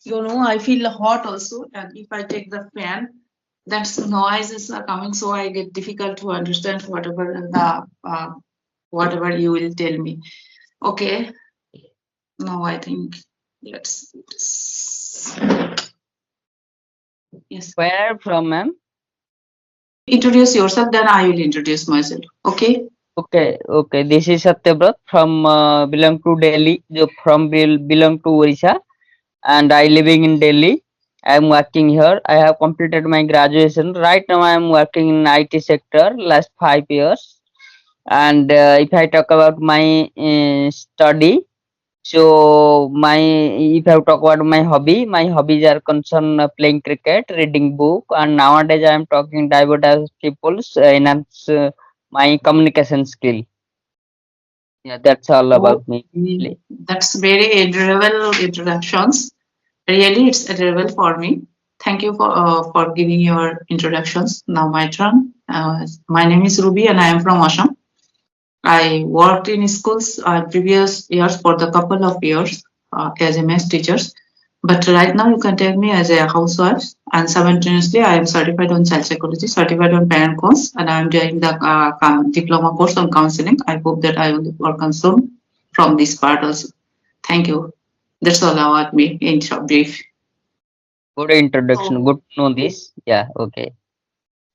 I feel hot also, and if I take the fan, that's noises are coming, so I get difficult to understand whatever you will tell me. Okay, now I think let's do this. Yes. Where from, ma'am? You introduce yourself, then I will introduce myself. Okay. Okay, okay. This is Satyabrat from belong to Delhi. Belong to Orissa, and I living in Delhi. I am working here. I have completed my graduation. Right now, I am working in IT sector last 5 years. And if I talk about my study, so my if I talk about my hobbies are concerned playing cricket, reading book, and nowadays I am talking diverse people, enhance my communication skill. Yeah, that's all about me. Okay. That's very adorable introductions. Really, it's adorable for me. Thank you for giving your introductions. Now my turn. My name is Ruby, and I am from Assam. I worked in schools previous years for the couple of years as a math teachers. But right now you can take me as a housewife, and simultaneously I am certified on child psychology, certified on parent course, and I am doing the diploma course on counseling. I hope that I will work on soon from this part also. Thank you. That's all about me in short brief. Good introduction. So, Good to know this. Yeah. Okay.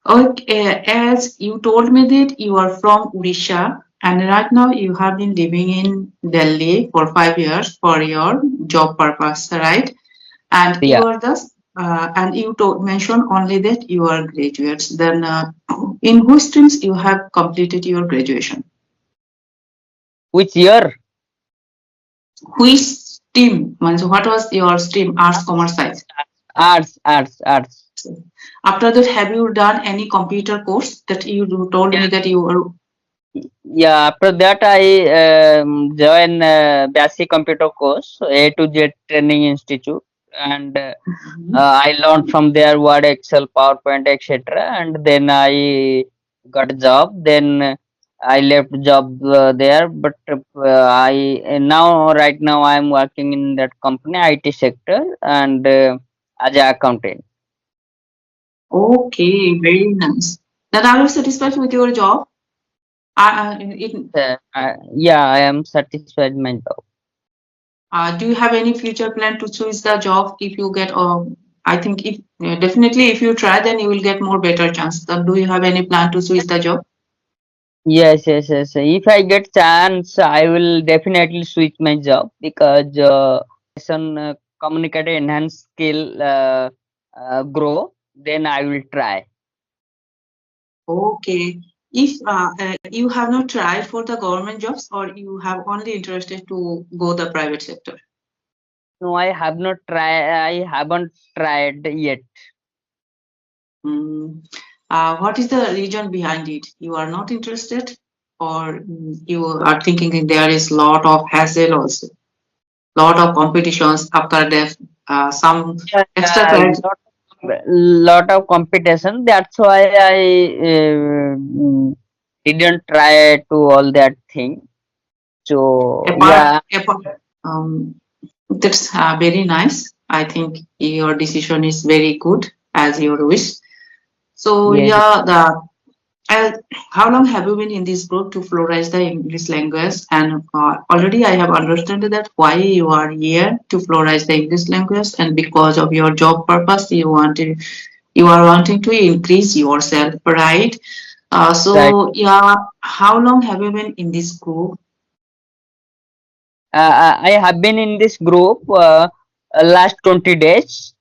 okay, as you told me that you are from Odisha, and right now you have been living in Delhi for 5 years for your job purpose, right? And you Yeah. are the and you mentioned only that you are graduates. Then, in which streams you have completed your graduation? Which year? Which stream? Means what was your stream? Arts, commerce, science. Arts. Arts. Arts. After that, have you done any computer course that you told me that you were? Yeah, after that I join basic computer course A to Z Training Institute, and I learned from there Word, Excel, PowerPoint, etc. And then I got a job. Then I left job there, but I now right now I am working in that company IT sector and as an accountant. Okay, very nice. Then are you satisfied with your job? Yeah, I am satisfied my job. Do you have any future plan to choose the job if you get? I think if definitely if you try, then you will get more better chance. Then do you have any plan to switch the job? Yes, yes, yes. If I get chance, I will definitely switch my job because some communicate enhance skill grow. Then I will try. Okay. If you have not tried for the government jobs, or you have only interested to go the private sector. No, I have not try. I haven't tried yet. Mm. What is the reason behind it? You are not interested, or you are thinking there is lot of hassle also, lot of competitions after that, some extra Yeah, credit. lot of competition. That's why I didn't try to all that thing. So Apart, yeah, apart, that's very nice. I think your decision is very good as your wish. So yes. yeah, the uh, how long have you been in this group to flourish the English language? And already I have understood that why you are here to flourish the English language, and because of your job purpose, you are wanting to increase yourself, right? Right. So yeah, how long have you been in this group? I have been in this group last 20 days,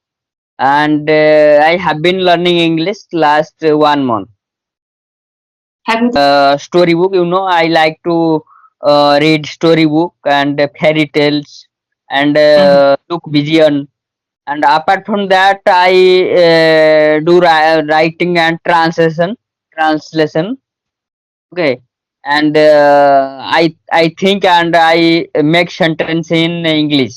and I have been learning English last 1 month. Have you? Storybook, I like to read storybook and fairy tales and Mhm. look vision. And apart from that, I do writing and translation. Okay, and I think and I make sentence in English.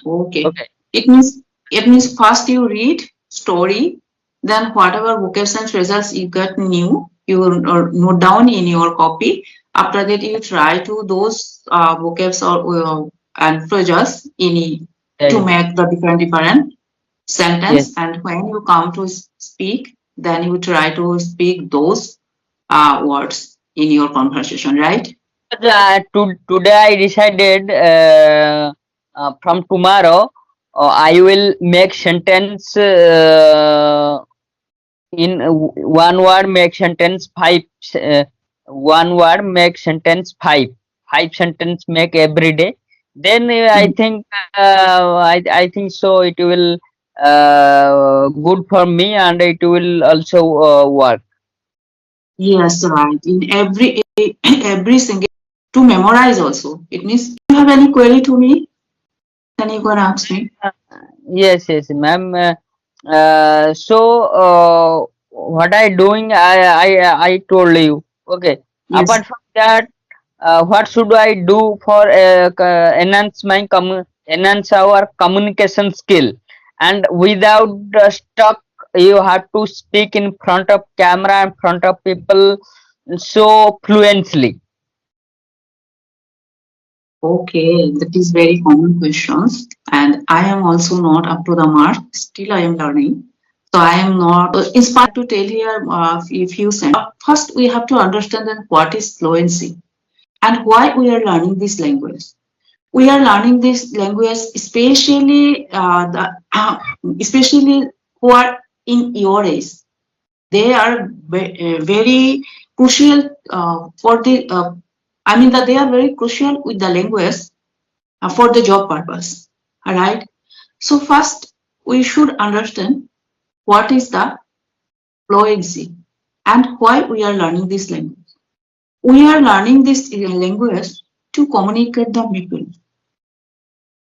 Okay. Okay. It means first you read story, then whatever vocabs and phrases you get new, you note down in your copy. After that, you try to those vocabs or and phrases in Yeah, to yeah. make the different Yes. sentence, and when you come to speak, then you try to speak those words in your conversation, right? But, today I decided from tomorrow I will make sentence in one word make sentence five. One word make sentence five sentence make every day. Then I Mhm. think I think so it will good for me and it will also work. Yes, right. In every single to memorize also. It means you have any query to me, then you can ask me. Yes, yes, ma'am. So, what I doing? I told you. Okay. Yes. Apart from that, what should I do for enhance our communication skill? And without stuck, you have to speak in front of camera, in front of people, so fluently. Okay, that is very common questions, and I am also not up to the mark. Still, I am learning. So I am not inspired to tell here a few sentences. First, we have to understand that what is fluency and why we are learning this language. We are learning this language, especially especially who are in your age. They are very crucial for the. I mean that they are very crucial with the language for the job purpose. All right. So first, we should understand what is the fluency and why we are learning this language. We are learning this language to communicate the people.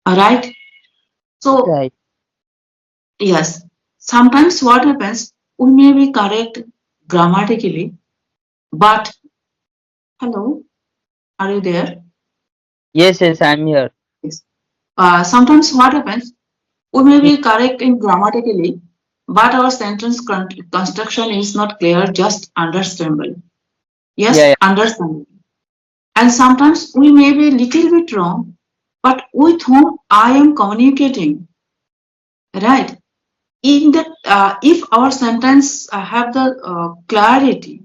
All right. So Right. yes, sometimes what happens, we may be correct grammatically, but hello, are you there? Yes, yes, I'm here. Yes. Sometimes what happens, we may be correct in grammatically, but our sentence construction is not clear, just understandable. Yeah, Yes, yeah. understandable. And sometimes we may be little bit wrong, but with whom I am communicating, right? In that, if our sentence have the clarity,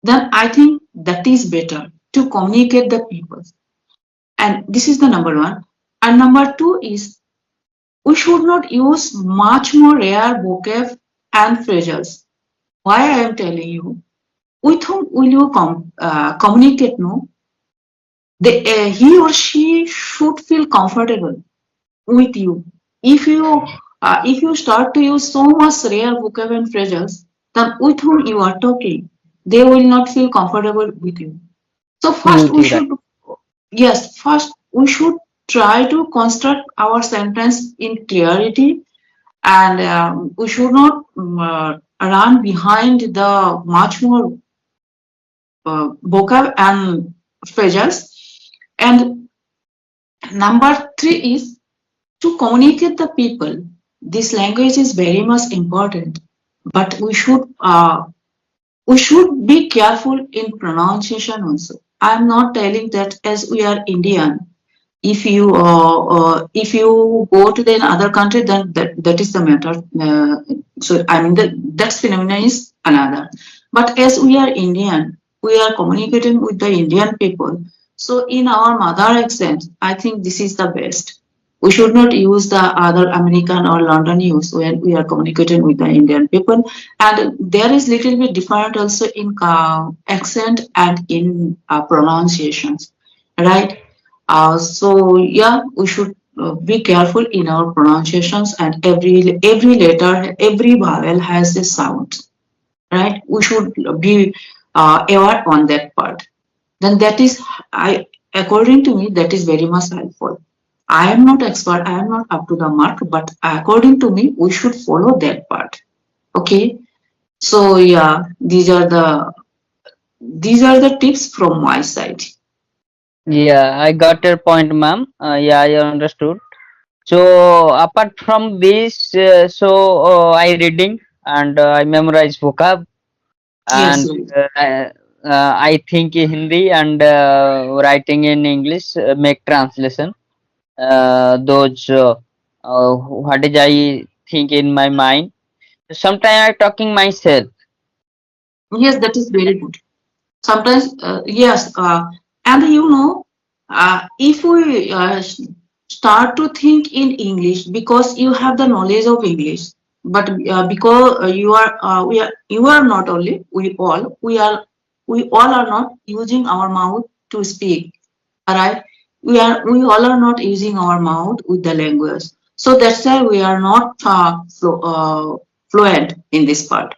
then I think that is better to communicate the people. And this is the number one. And number two is we should not use much more rare vocab and phrases. Why I am telling you, with whom will you communicate? No, he or she should feel comfortable with you. If you start to use so much rare vocab and phrases, then with whom you are talking, they will not feel comfortable with you. So first we Absolutely right. should yes, first we should try to construct our sentence in clarity, and we should not run behind the much more vocab and phrases. And number three is to communicate the people. This language is very much important, but we should be careful in pronunciation also. I'm not telling that as we are Indian, if you go to the other country, then that is the matter. So I mean that's phenomenon is another. But as we are Indian, we are communicating with the Indian people. So in our mother accent, I think this is the best. We should not use the other American or London use when we are communicating with the Indian people. And there is little bit different also in accent and in pronunciations, right? So yeah, we should be careful in our pronunciations, and every letter, every vowel has a sound, right? We should be aware on that part. Then that is, according to me, that is very much helpful. I am not expert, I am not up to the mark, but according to me, we should follow that part. Okay. So yeah, these are the tips from my side. Yeah, I got your point, ma'am. Yeah, I understood. So apart from this, I reading and I memorize vocab Yes, and right. I think in Hindi and writing in English, make translation. Those. what is I think in my mind. Sometimes I talking myself. Yes, that is very good. Sometimes, yes, and if we start to think in English because you have the knowledge of English, but because you are not only we all are not using our mouth to speak. Alright, we all are not using our mouth with the language, so that's why we are not fluent in this part.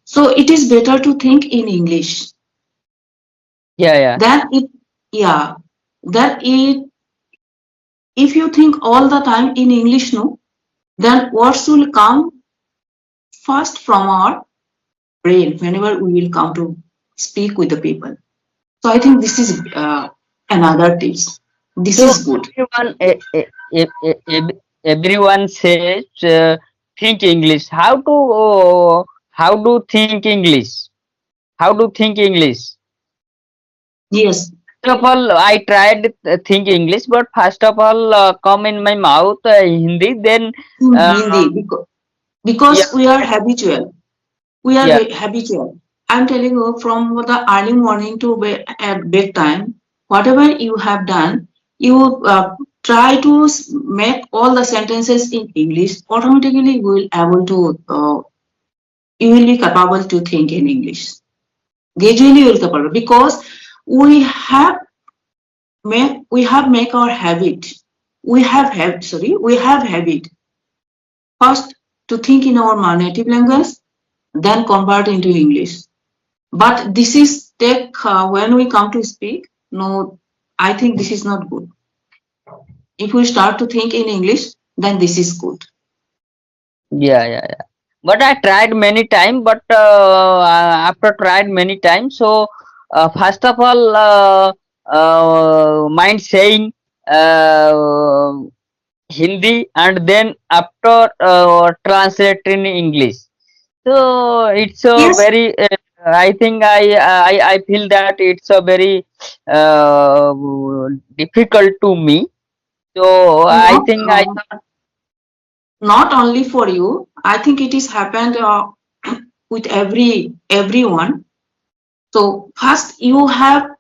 So it is better to think in English Yeah, yeah. than it, yeah, that it, if you think all the time in English, no, then words will come first from our brain whenever we will come to speak with the people. So I think this is another tips. This So is good. everyone says think English. How do think English? How do think English? Yes, First of all, I tried think English, but first of all, come in my mouth Hindi. Then, in uh, Hindi yeah, because we are habitual. We are yeah, habitual. I'm telling you, from the early morning to at bedtime, whatever you have done, you try to make all the sentences in English. Automatically, you will be capable to think in English. Gradually, you will capable because we have make our habit. We have habit first to think in our native language, then convert into English. But this is take when we come to speak. No, I think this is not good. If we start to think in English, then this is good. yeah. But I tried many times. But after tried many times, so first of all, mind saying uh, Hindi, and then after translate in English. So it's a Yes, very. I think I feel that it's a very uh, difficult to me. So I not think I not only for you. I think it is happened with everyone. So first you have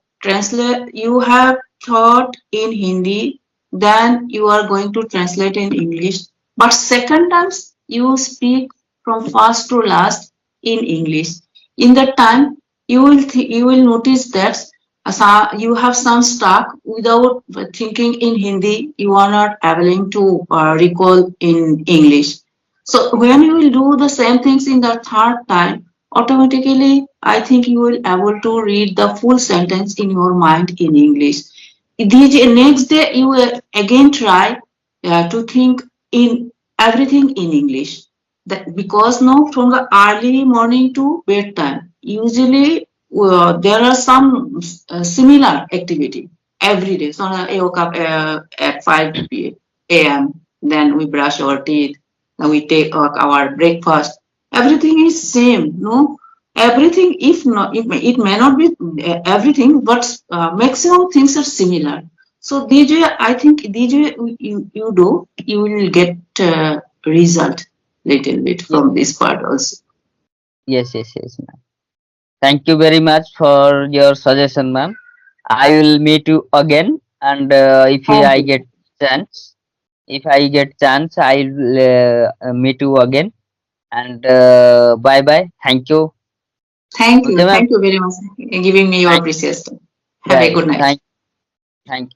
thought in Hindi, then you are going to translate in English. But second times you speak from first to last in English. In that time you will notice that you have some stuck without thinking in Hindi. You are not able to recall in English. So when you will do the same things in the third time, automatically I think you will able to read the full sentence in your mind in English. The next day you will again try to think in everything in English. That because now from the early morning to bedtime, usually there are some similar activity every day. So I woke up at 5 a.m. Then we brush our teeth. Then we take our breakfast. Everything is same, no? Everything, if not, it may not be everything, but maximum things are similar. So DJ, I think DJ, you do, you will get result little bit yes, from this part also. yes, ma'am. Thank you very much for your suggestion, ma'am. I will meet you again, and Thank I you. get chance, if I get chance, I'll meet you again. And bye bye. Thank you. Thank Okay, you. ma'am. Thank you very much for giving me your Thank, precious time. Have yeah, a yeah. good night. Thank